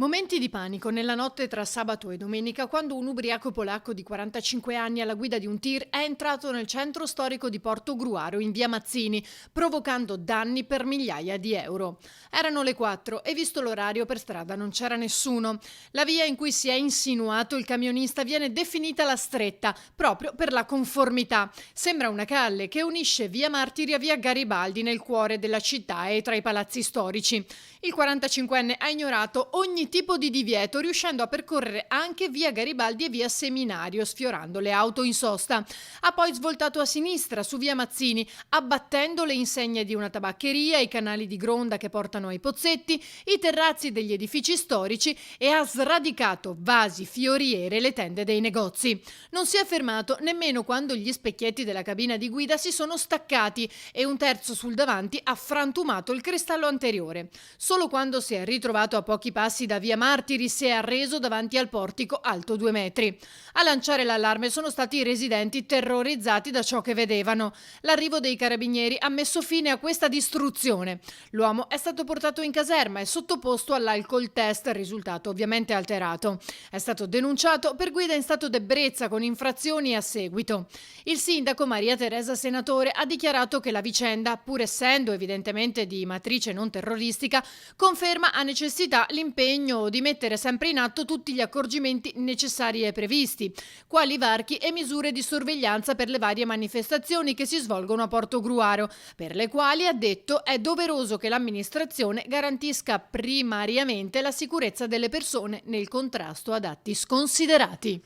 Momenti di panico nella notte tra sabato e domenica quando un ubriaco polacco di 45 anni alla guida di un tir è entrato nel centro storico di Portogruaro in via Mazzini, provocando danni per migliaia di euro. Erano le 4 e visto l'orario per strada non c'era nessuno. La via in cui si è insinuato il camionista viene definita la stretta, proprio per la conformità. Sembra una calle che unisce via Martiri a via Garibaldi nel cuore della città e tra i palazzi storici. Il 45enne ha ignorato ogni tipo di divieto, riuscendo a percorrere anche via Garibaldi e via Seminario, sfiorando le auto in sosta. Ha poi svoltato a sinistra su via Mazzini, abbattendo le insegne di una tabaccheria, i canali di gronda che portano ai pozzetti, i terrazzi degli edifici storici e ha sradicato vasi, fioriere e le tende dei negozi. Non si è fermato nemmeno quando gli specchietti della cabina di guida si sono staccati e un terzo sul davanti ha frantumato il cristallo anteriore. Solo quando si è ritrovato a pochi passi da via Martiri si è arreso davanti al portico alto 2 metri. A lanciare l'allarme sono stati i residenti terrorizzati da ciò che vedevano. L'arrivo dei carabinieri ha messo fine a questa distruzione. L'uomo è stato portato in caserma e sottoposto all'alcol test, risultato ovviamente alterato. È stato denunciato per guida in stato d'ebbrezza con infrazioni a seguito. Il sindaco Maria Teresa Senatore ha dichiarato che la vicenda, pur essendo evidentemente di matrice non terroristica, conferma a necessità l'impegno di mettere sempre in atto tutti gli accorgimenti necessari e previsti, quali varchi e misure di sorveglianza per le varie manifestazioni che si svolgono a Portogruaro, per le quali, ha detto, è doveroso che l'amministrazione garantisca primariamente la sicurezza delle persone nel contrasto ad atti sconsiderati.